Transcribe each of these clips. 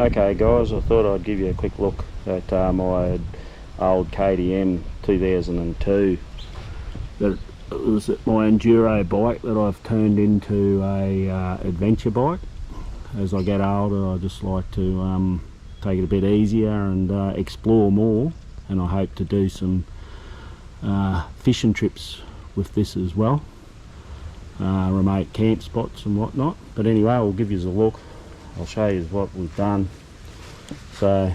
Okay guys, I thought I'd give you a quick look at my old KTM 2002. That was my enduro bike that I've turned into a adventure bike. As I get older, I just like to take it a bit easier and explore more, and I hope to do some fishing trips with this as well, remote camp spots and whatnot. But anyway, I'll give you a look. I'll show you what we've done. So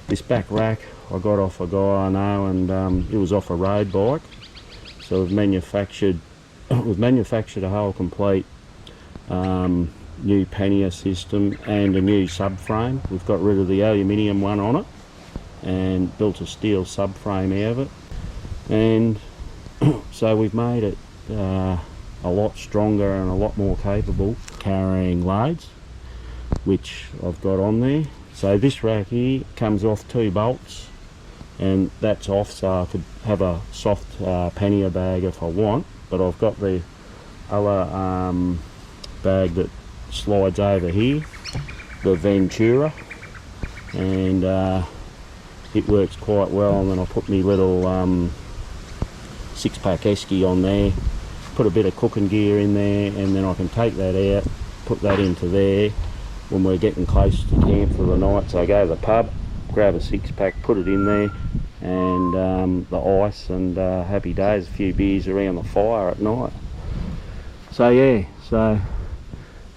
this back rack I got off a guy I know, and it was off a road bike. So we've manufactured a whole complete new pannier system and a new subframe. We've got rid of the aluminium one on it and built a steel subframe out of it, and so we've made it a lot stronger and a lot more capable carrying loads, which I've got on there. So this rack here comes off 2 bolts, and that's off, so I could have a soft pannier bag if I want, but I've got the other bag that slides over here, the Ventura, and it works quite well. And then I put my little 6-pack esky on there, put a bit of cooking gear in there, and then I can take that out, put that into there when we're getting close to camp for the night. So I go to the pub, grab a 6-pack, put it in there, and the ice, and happy days, a few beers around the fire at night. So yeah, so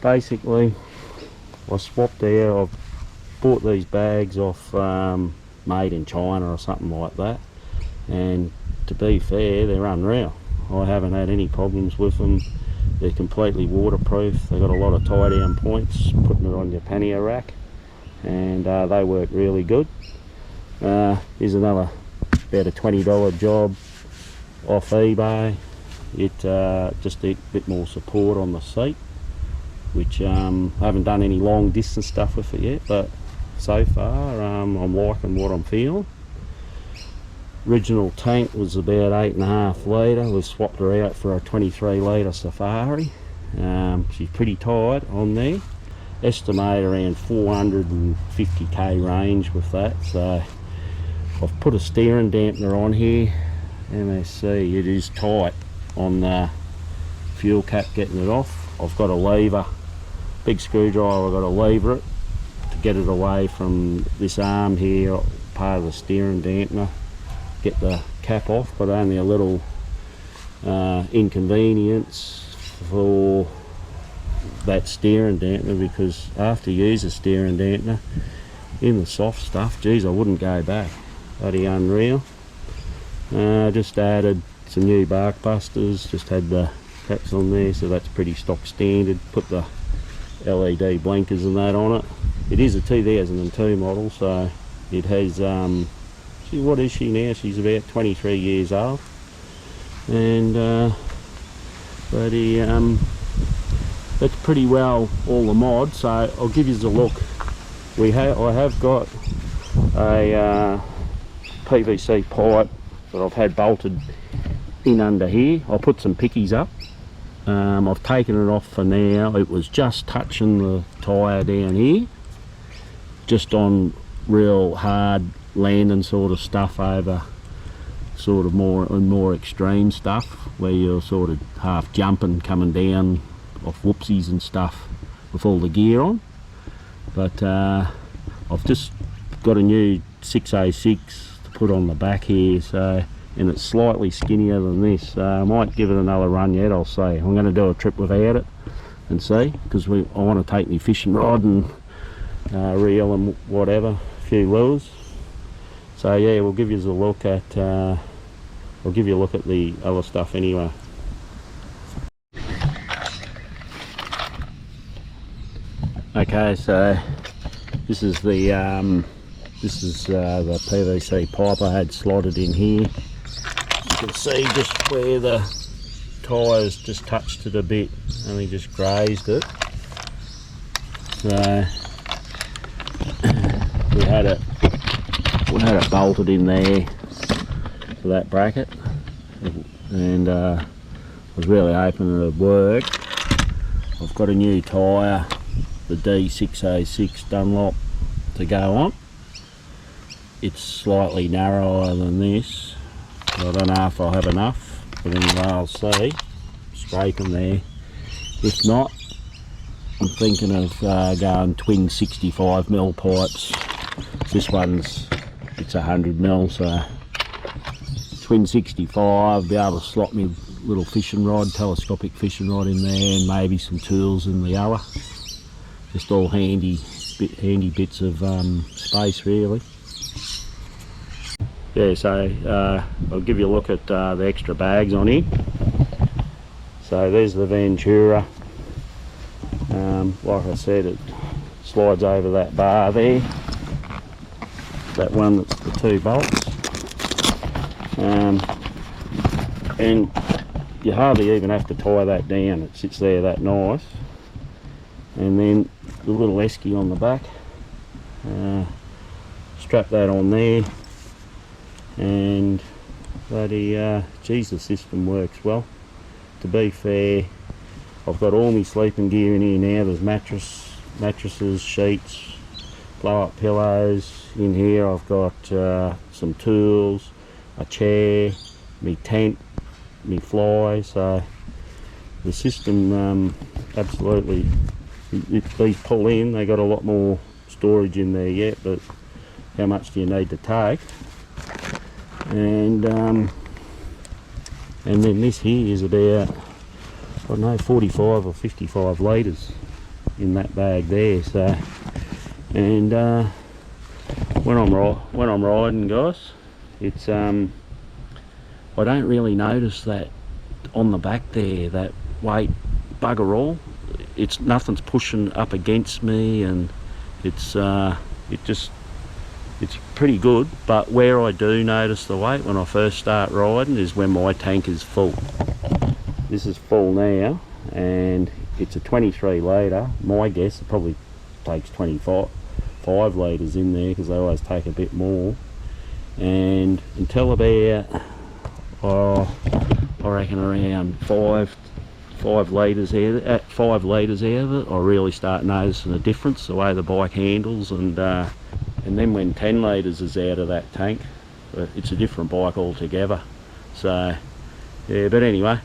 basically I swapped out, I've bought these bags off made in China or something like that, and to be fair, they're unreal. I haven't had any problems with them. They're completely waterproof. They've got a lot of tie down points, putting it on your pannier rack, and they work really good. Here's another about a $20 job off eBay. It just a bit more support on the seat, which I haven't done any long distance stuff with it yet, but so far I'm liking what I'm feeling. Original tank was about 8.5 litre. We swapped her out for a 23 litre Safari. She's pretty tight on there. Estimate around 450k range with that. So I've put a steering dampener on here, MSC. It is tight on the fuel cap getting it off. I've got a lever, big screwdriver, I've got to lever it to get it away from this arm here, part of the steering dampener. Get the cap off, but only a little inconvenience for that steering dampener, because after you use a steering dampener in the soft stuff, geez, I wouldn't go back. Bloody unreal. Just added some new bark busters, just had the caps on there, so that's pretty stock standard. Put the LED blinkers and that on it. It is a 2002 model, so it has what is she now? She's about 23 years old, and that's pretty well all the mods. So I'll give you a look. I have got a PVC pipe that I've had bolted in under here. I'll put some pickies up. I've taken it off for now. It was just touching the tyre down here, just on real hard landing sort of stuff over sort of more extreme stuff where you're sort of half jumping coming down off whoopsies and stuff with all the gear on. But I've just got a new 606 to put on the back here, so, and it's slightly skinnier than this, so I might give it another run yet. I'll see. I'm going to do a trip without it and see, because I want to take me fishing rod and reel and whatever, a few lures. So yeah, we'll give you a look at I'll give you a look at the other stuff anyway. Okay, so this is the PVC pipe I had slotted in here. You can see just where the tyres just touched it a bit, only just grazed it. So we had it bolted in there for that bracket, and I was really hoping it would work. I've got a new tyre, the D606 Dunlop to go on. It's slightly narrower than this. I don't know if I'll have enough, but anyway, I'll see. Scraping there. If not, I'm thinking of going twin 65mm pipes. This one's, it's 100mm, so twin 65, be able to slot me little fishing rod, telescopic fishing rod in there, and maybe some tools in the other. Just all handy bits of space, really. Yeah, so I'll give you a look at the extra bags on here. So there's the Ventura. Like I said, it slides over that bar there. That one that's the 2 bolts. And you hardly even have to tie that down. It sits there that nice. And then the little esky on the back. Strap that on there. And bloody geez, the system works well. To be fair, I've got all my sleeping gear in here now. There's mattresses, sheets, blow up pillows in here. I've got some tools, a chair, my tent, my fly. So the system absolutely, if these pull in, they got a lot more storage in there yet, but how much do you need to take? And then this here is about, I don't know, 45 or 55 litres in that bag there. So, and when I'm riding, guys, it's I don't really notice that on the back there, that weight bugger all. It's nothing's pushing up against me, and it's it's pretty good. But where I do notice the weight when I first start riding is when my tank is full. This is full now, and it's a 23 litre. My guess, it probably takes 5 litres in there, because they always take a bit more. And until about, I reckon around 5 litres out of it, I really start noticing a difference, the way the bike handles. And then when 10 litres is out of that tank, it's a different bike altogether. So yeah, but anyway,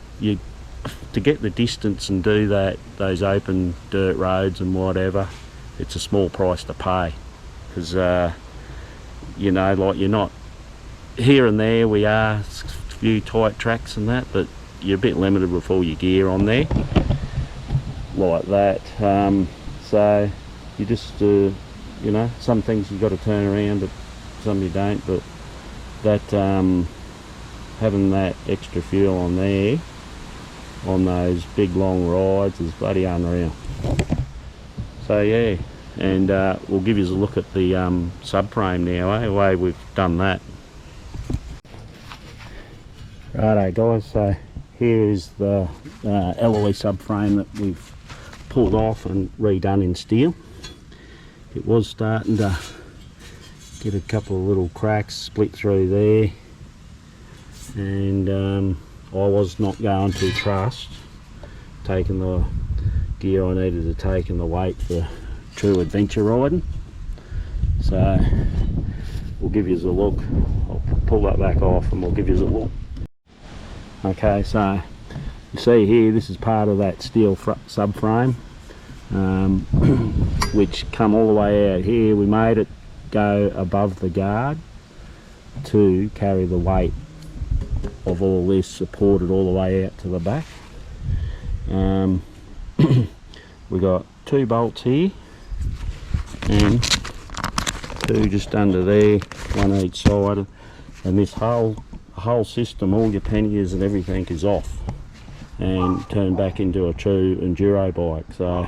to get the distance and do those open dirt roads and whatever, it's a small price to pay, because you know, like, you're not here and there, we are a few tight tracks and that, but you're a bit limited with all your gear on there like that. So you just you know, some things you got to turn around, but some you don't. But that having that extra fuel on there on those big long rides is bloody unreal. So yeah, and we'll give you a look at the subframe now, the way we've done that. Righto guys, so here is the alloy subframe that we've pulled off and redone in steel. It was starting to get a couple of little cracks split through there, and I was not going to trust taking the gear I needed to take and the weight for true adventure riding. So we'll give you a look. I'll pull that back off and we'll give you a look. Okay, so you see here, this is part of that steel subframe, which come all the way out here. We made it go above the guard to carry the weight of all this, supported all the way out to the back. We got 2 bolts here and 2 just under there, one each side, and this whole system, all your panniers and everything is off and turned back into a true enduro bike. So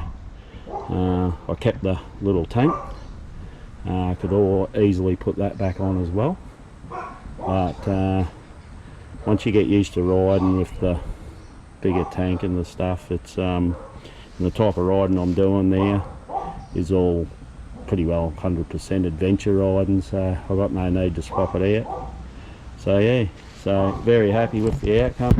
I kept the little tank. I could easily put that back on as well, but once you get used to riding with the bigger tank and the stuff, it's and the type of riding I'm doing there is all pretty well 100% adventure riding, so I've got no need to swap it out. So yeah, so very happy with the outcome.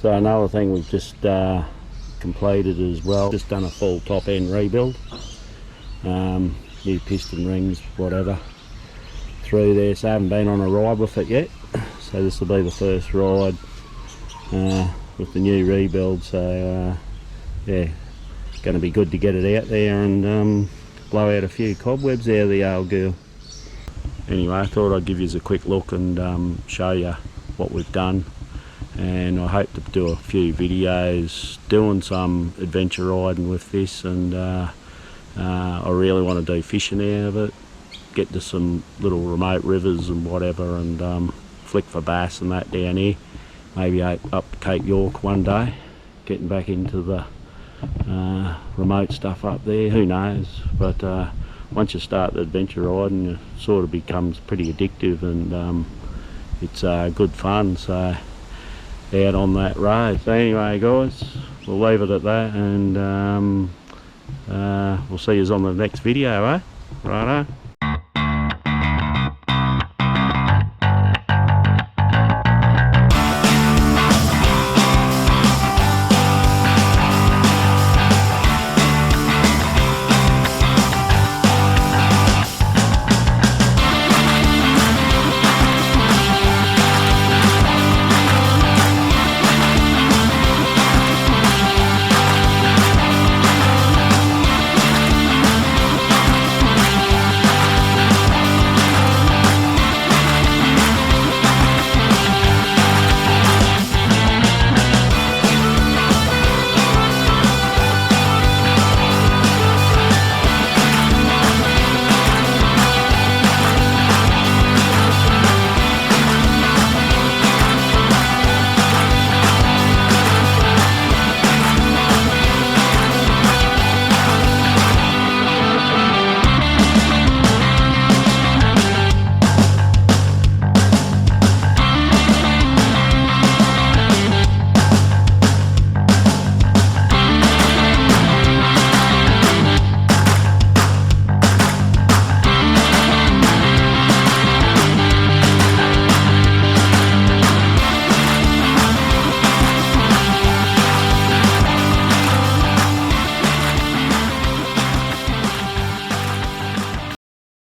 So another thing we've just completed as well, just done a full top end rebuild, new piston rings, whatever, through there. So I haven't been on a ride with it yet, so this will be the first ride with the new rebuild. So yeah, going to be good to get it out there and blow out a few cobwebs out of the old girl. Anyway, I thought I'd give you a quick look and show you what we've done, and I hope to do a few videos doing some adventure riding with this, and I really want to do fishing out of it, get to some little remote rivers and whatever, and flick for bass and that down here, maybe up Cape York one day, getting back into the remote stuff up there, who knows. But once you start the adventure riding, it sort of becomes pretty addictive, and it's good fun. So out on that road. So anyway guys, we'll leave it at that, and we'll see you on the next video, eh? Righto.